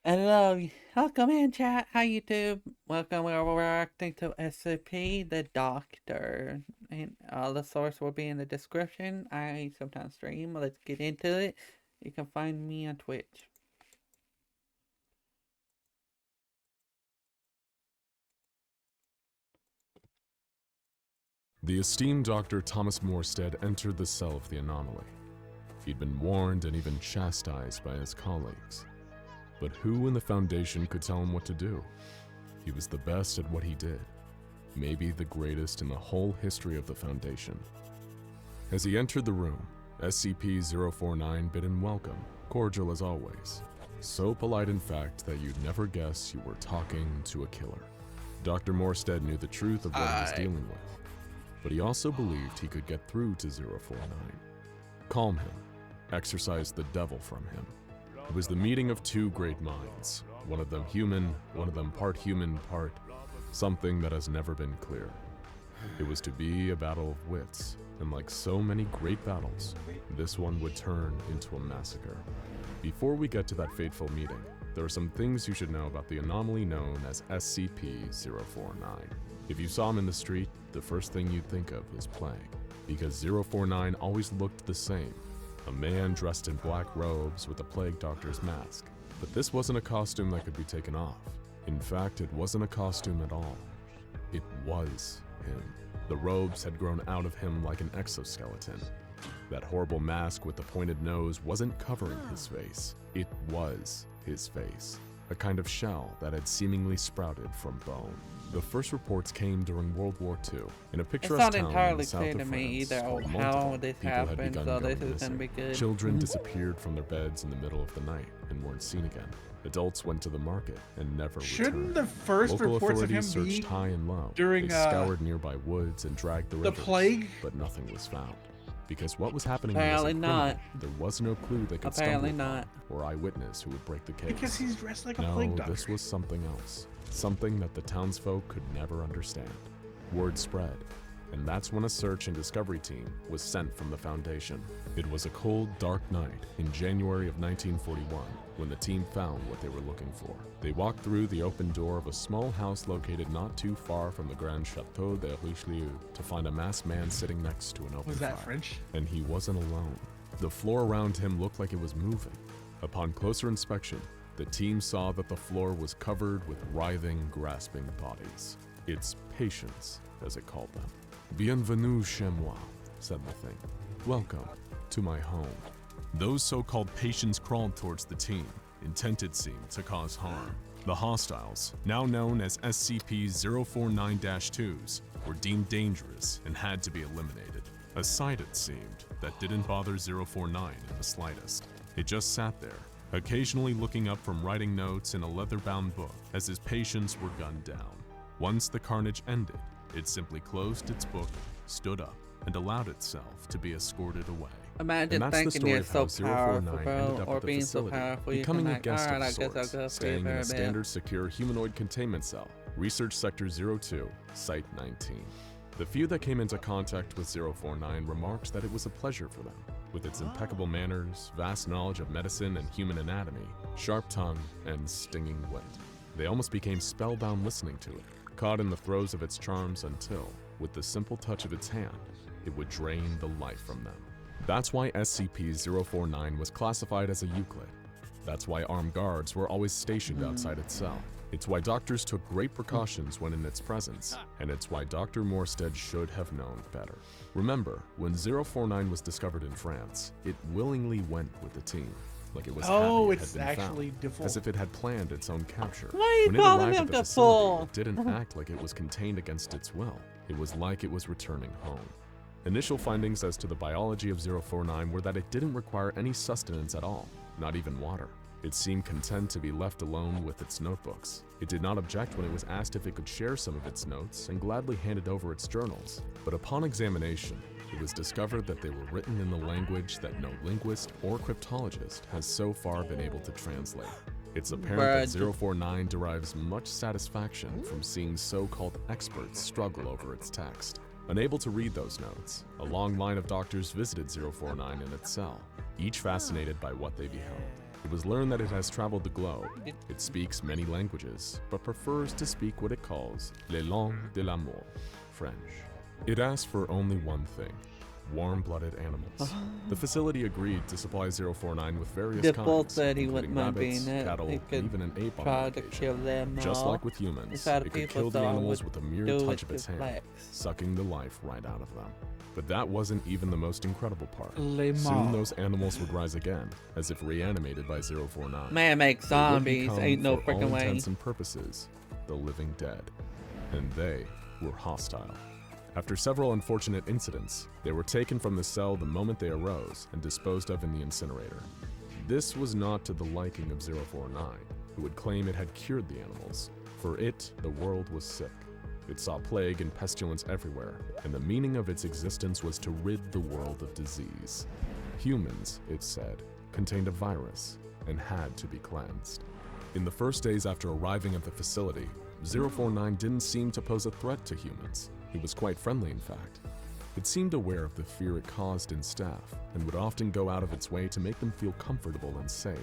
Hello, welcome in chat. Hi YouTube. Welcome. We're reacting to SCP, the Doctor, and the source will be in the description. I sometimes stream. Let's get into it. You can find me on Twitch. The esteemed Dr. Thomas Morstead entered the cell of the anomaly. He'd been warned and even chastised by his colleagues. But who in the Foundation could tell him what to do? He was the best at what he did, maybe the greatest in the whole history of the Foundation. As he entered the room, SCP-049 bid him welcome, cordial as always. So polite in fact that you'd never guess you were talking to a killer. Dr. Morstead knew the truth of what he was dealing with, but he also believed he could get through to 049. Calm him, exorcise the devil from him. It was the meeting of two great minds, one of them human, one of them part human, part something that has never been clear. It was to be a battle of wits, and like so many great battles, this one would turn into a massacre. Before we get to that fateful meeting, there are some things you should know about the anomaly known as SCP-049. If you saw him in the street, the first thing you'd think of is plague, because 049 always looked the same. A man dressed in black robes with a plague doctor's mask. But this wasn't a costume that could be taken off. In fact, it wasn't a costume at all. It was him. The robes had grown out of him like an exoskeleton. That horrible mask with the pointed nose wasn't covering his face. It was his face. A kind of shell that had seemingly sprouted from bone. The first reports came during World War II. In a picturesque town in the south of France called Montalban, people had begun going missing. Children disappeared from their beds in the middle of the night and weren't seen again. Adults went to the market and never Shouldn't returned. the first Local reports of him authorities be searched high and low. during They scoured nearby woods and dragged the the rivers, plague? but nothing was found. Because what was happening Apparently was not. there was no clue they could Apparently stumble not. upon or eyewitness who would break the case. Because he's dressed like a No, plague doctor. this was something else. Something that the townsfolk could never understand. Word spread, and that's when a search and discovery team was sent from the Foundation. It was a cold, dark night in January of 1941 when the team found what they were looking for. They walked through the open door of a small house located not too far from the Grand Chateau de Richelieu to find a masked man sitting next to an open Was that fire. French? And he wasn't alone. The floor around him looked like it was moving. Upon closer inspection, the team saw that the floor was covered with writhing, grasping bodies. It's patients, as it called them. Bienvenue chez moi, said the thing. Welcome to my home. Those so-called patients crawled towards the team, intent it seemed to cause harm. The hostiles, now known as SCP-049-2s, were deemed dangerous and had to be eliminated. A sight, it seemed, that didn't bother 049 in the slightest. It just sat there, occasionally looking up from writing notes in a leather-bound book as his patients were gunned down. Once the carnage ended, it simply closed its book, stood up, and allowed itself to be escorted away. Imagine And that's the thinking story you're of so how powerful, 049 bro, ended up or at the being so facility, powerful, you becoming can a like, guest alright, of I guess I'll sorts, go stay staying in for a a bit. standard secure humanoid containment cell, Research Sector 02, Site 19. The few that came into contact with 049 remarked that it was a pleasure for them. With its impeccable manners, vast knowledge of medicine and human anatomy, sharp tongue, and stinging wit. They almost became spellbound listening to it, caught in the throes of its charms until, with the simple touch of its hand, it would drain the life from them. That's why SCP-049 was classified as a Euclid. That's why armed guards were always stationed outside its cell. It's why doctors took great precautions when in its presence, and it's why Dr. Morstead should have known better. Remember, when 049 was discovered in France, it willingly went with the team, like it was happy it had It's been actually found, default. as if it had planned its own capture. Why are you When it calling arrived him at the facility, default? it didn't act like it was contained against its will. It was like it was returning home. Initial findings as to the biology of 049 were that it didn't require any sustenance at all, not even water. It seemed content to be left alone with its notebooks. It did not object when it was asked if it could share some of its notes and gladly handed over its journals. But upon examination, it was discovered that they were written in the language that no linguist or cryptologist has so far been able to translate. It's apparent that 049 derives much satisfaction from seeing so-called experts struggle over its text. Unable to read those notes, a long line of doctors visited 049 in its cell, each fascinated by what they beheld. It was learned that it has traveled the globe. It speaks many languages, but prefers to speak what it calls les langues de l'amour, French. It asked for only one thing: warm-blooded animals. The facility agreed to supply 049 with various The kinds, bull said he including wouldn't mind rabbits, being it. cattle, He and could even an ape on try to occasion. kill them Just all. like with humans, Inside it of could people kill the thought animals would with a mere do touch it of its with hand, flex. sucking the life right out of them. But that wasn't even the most incredible part. Le Soon Mans. those animals would rise again, as if reanimated by 049. Man makes They would zombies, become, ain't no for all freaking way. intents and purposes, the living dead. And they were hostile. After several unfortunate incidents, they were taken from the cell the moment they arose and disposed of in the incinerator. This was not to the liking of 049, who would claim it had cured the animals. For it, the world was sick. It saw plague and pestilence everywhere, and the meaning of its existence was to rid the world of disease. Humans, it said, contained a virus and had to be cleansed. In the first days after arriving at the facility, 049 didn't seem to pose a threat to humans. He was quite friendly, in fact. It seemed aware of the fear it caused in staff, and would often go out of its way to make them feel comfortable and safe.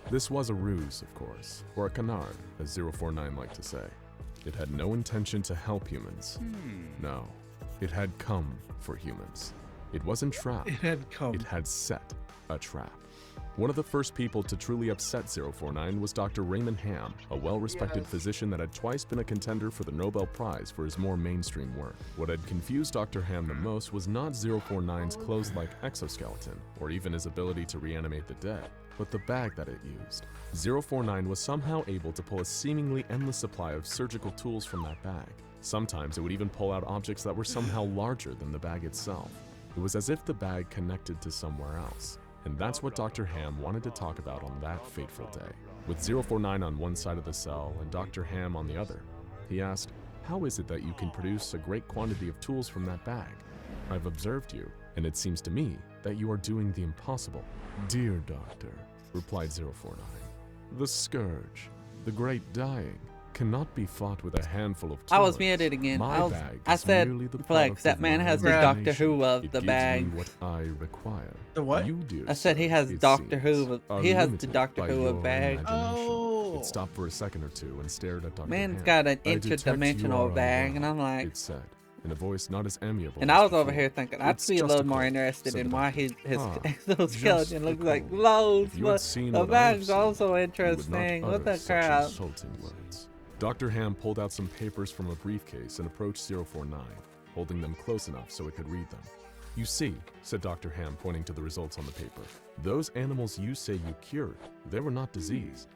This was a ruse, of course, or a canard, as 049 liked to say. It had no intention to help humans. No, it had come for humans. It wasn't trapped. It had set a trap. One of the first people to truly upset 049 was Dr. Raymond Ham, a well-respected physician that had twice been a contender for the Nobel Prize for his more mainstream work. What had confused Dr. Ham the most was not 049's clothes-like exoskeleton, or even his ability to reanimate the dead, but the bag that it used. 049 was somehow able to pull a seemingly endless supply of surgical tools from that bag. Sometimes it would even pull out objects that were somehow larger than the bag itself. It was as if the bag connected to somewhere else. And that's what Dr. Ham wanted to talk about on that fateful day. With 049 on one side of the cell and Dr. Ham on the other, he asked, "How is it that you can produce a great quantity of tools from that bag? I've observed you, and it seems to me that you are doing the impossible." "Dear doctor," replied 049, "the scourge, the great dying, cannot be fought with a handful of toys. I was muted again. My bag I is said, merely the Flex, product that of man my has the Doctor imagination. Who of It the gives bag. me what I require. The what? You, dear I said he sir, has it Doctor seems, Who. are He has the limited Doctor by Who your of bag. imagination." Oh. It stopped for a second or two and stared at Dr. Man's Ham. got an "I detect you interdimensional are bag, and unwell," I'm like, it said, in a voice not as amiable and as I was over before. here thinking I'd "It's be a just little a more cold," interested said in the why doctor. his "Ah, exoskeleton just looks a like cold. clothes, If you had but seen the what I have bag's seen, also you would not interesting. What utter the such crap? insulting words." Dr. Ham pulled out some papers from a briefcase and approached 049, holding them close enough so it could read them. "You see," said Dr. Ham, pointing to the results on the paper, "those animals you say you cured, they were not diseased.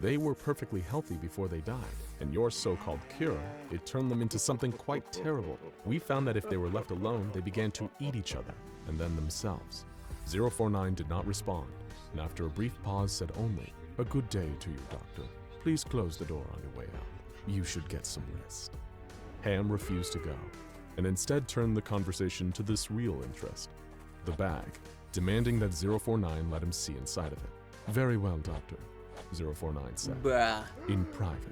They were perfectly healthy before they died, and your so-called cure, it turned them into something quite terrible. We found that if they were left alone, they began to eat each other, and then themselves." 049 did not respond, and after a brief pause said only, "A good day to you, doctor. Please close the door on your way out. You should get some rest." Ham refused to go, and instead turned the conversation to this real interest, the bag, demanding that 049 let him see inside of it. "Very well, doctor," 049 said. Bruh. In private,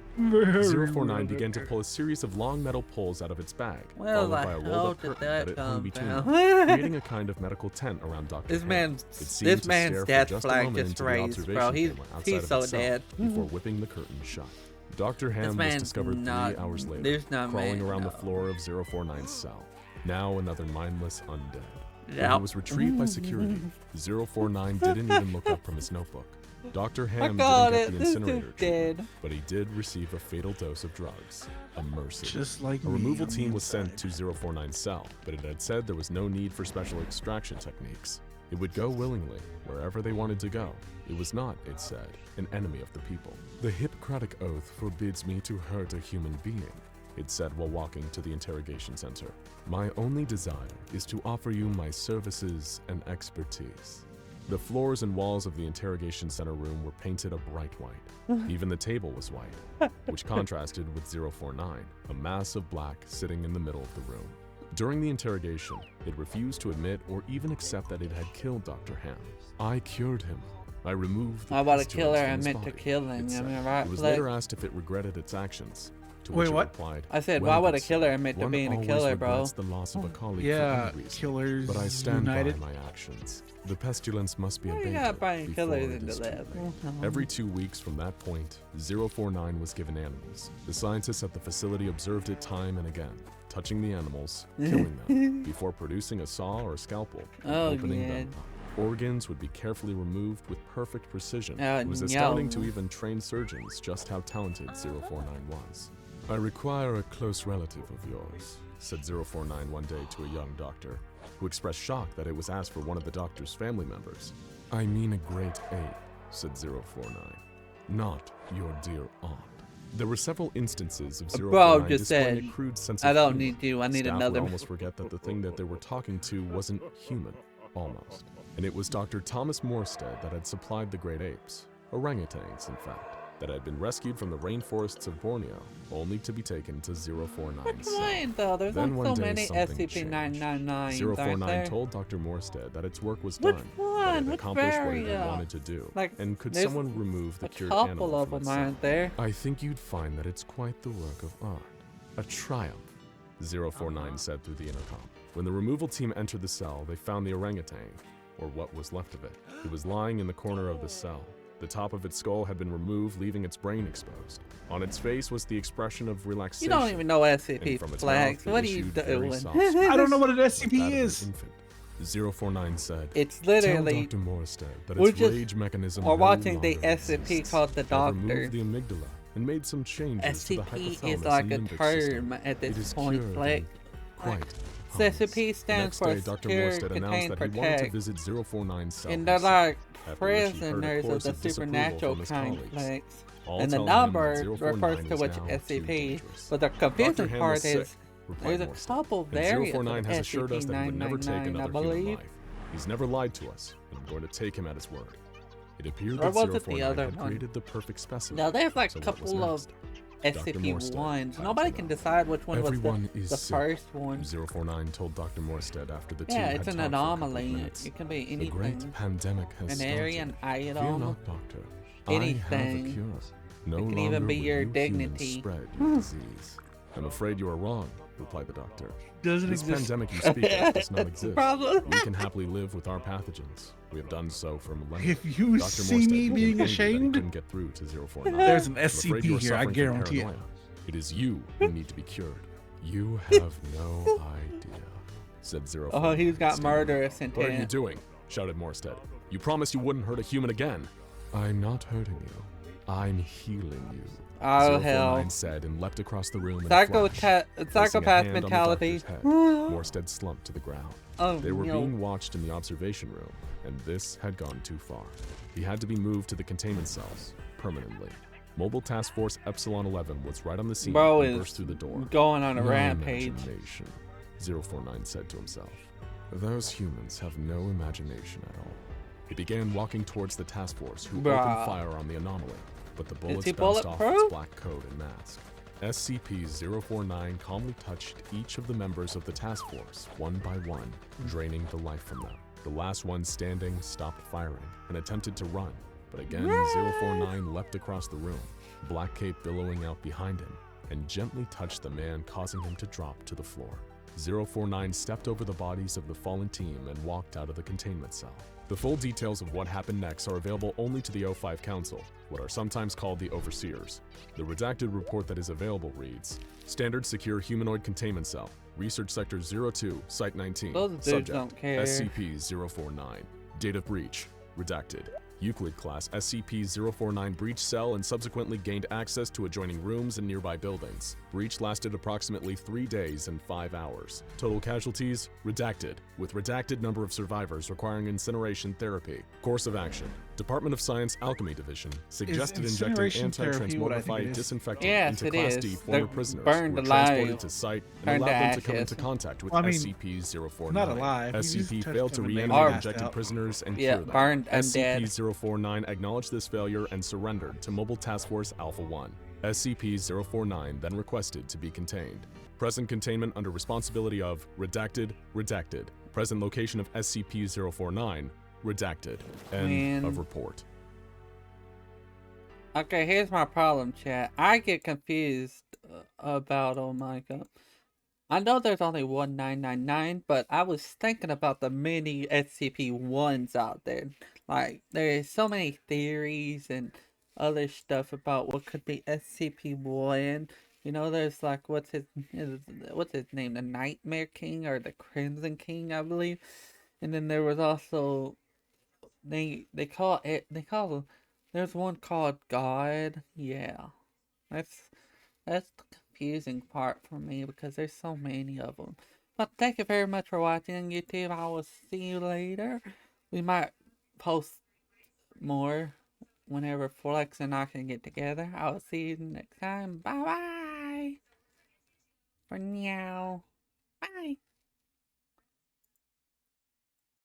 049 began to pull a series of long metal poles out of its bag, Well, followed the by a hell rolled-up did curtain that that it hung come between down? them, creating a kind of medical tent around Dr. This Ham. man's It seemed this to man's stare for death just a flag moment just into the raised, bro. observation He's camera outside he's of so itself dead. before whipping the curtain shut. Dr. Ham was man's discovered not- 3 hours later, there's no crawling man, around no. the floor of 049's cell, now another mindless undead. When Yep. he was retrieved by security, 049 didn't even look up from his notebook. Dr. Ham got didn't it. get the This incinerator dude's treatment, dead. but he did receive a fatal dose of drugs, a mercy. Just like A me removal on the team was inside. sent to 049's cell, but it had said there was no need for special extraction techniques. It would go willingly, wherever they wanted to go. It was not, it said, an enemy of the people. "The Hippocratic Oath forbids me to hurt a human being," it said while walking to the interrogation center. "My only desire is to offer you my services and expertise." The floors and walls of the interrogation center room were painted a bright white. Even the table was white, which contrasted with 049, a mass of black sitting in the middle of the room. During the interrogation, it refused to admit or even accept that it had killed Dr. Ham. "I cured him. I removed the I about to pestilence kill her. from I his meant to body," kill him. it I said. mean, right? It was Flex. later asked if it regretted its actions. To Wait, which it what? replied, I said, "Well, why would a good killer sir, admit to one being a always killer, bro? regrets the loss of a colleague Yeah, for any reason, Killers but I stand United. by my actions. The pestilence must be Why you abated gotta bring before killers it into is too that? late." Every 2 weeks from that point, 049 was given animals. The scientists at the facility observed it time and again, touching the animals, killing them, before producing a saw or scalpel and Oh, opening yeah. them up. Organs would be carefully removed with perfect precision. Oh, It was astounding no. to even trained surgeons just how talented 049 was. "I require a close relative of yours," said 049 one day to a young doctor, who expressed shock that it was asked for one of the doctor's family members. "I mean a great ape," said 049, "not your dear aunt." There were several instances of 049 just displaying said, a crude sense "I of don't humor. need you, I need Staff another." would almost forget that the thing that they were talking to wasn't human, almost. And it was Dr. Thomas Morstead that had supplied the great apes, orangutans in fact, that had been rescued from the rainforests of Borneo, only to be taken to 049's cell. Why though? There's Then like one so day many something SCP-999s, aren't 049 there? told Dr. Morstead that its work was Which done, that one? it Which accomplished what it had variant? wanted to do, Like, and could there's someone remove the A cured couple animal of from them, its cell. aren't there? "I think you'd find that it's quite the work of art. A triumph," 049 said through the intercom. When the removal team entered the cell, they found the orangutan, or what was left of it. It was lying in the corner of the cell. The top of its skull had been removed, leaving its brain exposed. On its face was the expression of You relaxation. don't even know SCP and from its flags. mouth, it What are you issued very doing? soft screams, I don't know what an like SCP that of an is. infant. 049 said, It's "Tell literally, Dr. Morstead that we're its just- rage mechanism we're no watching the longer SCP exists. called the I've Doctor. removed the amygdala and made some changes to the SCP is hypothalamus like and a limbic term system. at It this is point, cured like, and quite SCP harmless." stands The for next day, Dr. Secure, Morstead announced Contain, that he wanted to Protect. visit 049's cell And they're himself, like after which he heard a prisoners of chorus the disapproval supernatural from his colleagues, complex. all And the telling him that number 049 refers to was which now too SCP. dangerous. But the confusing Dr. Ham part was sick, is replied there's a Morstead, couple and variants 049 of has assured us that he would never take SCP-999, I another human believe. life. He's never lied to us, and I'm going to take him at his word. It appeared Or that was it the 049 other had one? created the perfect specimen. Now there's like So a what was couple of next? SCP-1s. Morstead, Nobody had to can know. decide which one Everyone was is the sick. first one. 049 told Dr. Morstead after the two Yeah, had it's an talked for a couple of anomaly. minutes. It can be The great anything. pandemic has An area, an started. Fear item. not, doctor. anything. I have a cure. No It can even longer be will your you dignity. humans spread your disease. "I'm afraid you are wrong," replied the doctor. Doesn't "This exist. pandemic you speak of does not exist. Probably. We can happily live with our pathogens. We have done so for millennia." If you Dr. see Morstead me became being angry that he ashamed, couldn't get through to 049. there's an "I'm afraid you SCP are here, I suffering from guarantee it. paranoia. It is you who need to be cured. You have no idea," said 049. Oh, he's got standing up. murderous "What are you intent. doing?" shouted Morstead. "You promised you wouldn't hurt a human again." "I'm not hurting you. I'm healing you," Oh 049 hell. said and leapt across the room in a flash. Placing a Psychopath hand on the mentality. doctor's head, Morstead slumped to the ground. Oh They were no. being watched in the observation room, and this had gone too far. He had to be moved to the containment cells, permanently. Mobile Task Force Epsilon 11 was right on the scene Bro and is burst through the door. going on a "No rampage. imagination," 049 said to himself. "Those humans have no imagination at all." He began walking towards the task force, who Bruh. opened fire on the anomaly, but the bullets he bounced off bulletproof? its black coat and mask. SCP-049 calmly touched each of the members of the task force, one by one, draining the life from them. The last one standing stopped firing and attempted to run, but again 049 leapt across the room, black cape billowing out behind him, and gently touched the man, causing him to drop to the floor. 049 stepped over the bodies of the fallen team and walked out of the containment cell. The full details of what happened next are available only to the O5 Council, what are sometimes called the Overseers. The redacted report that is available reads, Standard Secure Humanoid Containment Cell, Research Sector 02, Site 19, Those dudes Subject, don't care. SCP-049, Date of Breach, Redacted. Euclid Class SCP-049 breached cell and subsequently gained access to adjoining rooms and nearby buildings. Breach lasted approximately 3 days and 5 hours. Total casualties? Redacted, with redacted number of survivors requiring incineration therapy. Course of action. Department of Science Alchemy Division suggested injecting incineration therapy what I think anti-transmogrified it is? disinfectant Yes, into it Class is. D former They're prisoners burned who were transported alive. to site and Turned to allowed them to come ashes. into contact with Well, I mean, SCP-049. not alive. You just SCP touched failed to them and they reanimate passed injected out. prisoners and Yeah, cure them. burned undead. SCP-049 acknowledged this failure and surrendered to Mobile Task Force Alpha-1. SCP-049 then requested to be contained. Present containment under responsibility of Redacted, Redacted. Present location of SCP-049, Redacted. End Man. of report. Okay, here's my problem, chat. I get confused about them. Like, I know there's only 1999, but I was thinking about the many SCP ones out there. Like, there's so many theories and other stuff about what could be SCP-1. You know, there's like what's his name, the Nightmare King or the Crimson King, I believe. And then there was also they call there's one called God. Yeah, that's that's the confusing part for me because there's so many of them. But thank you very much for watching YouTube. I will see you later. We might post more whenever Flex and I can get together. I will see you next time. Bye bye. For now. Bye.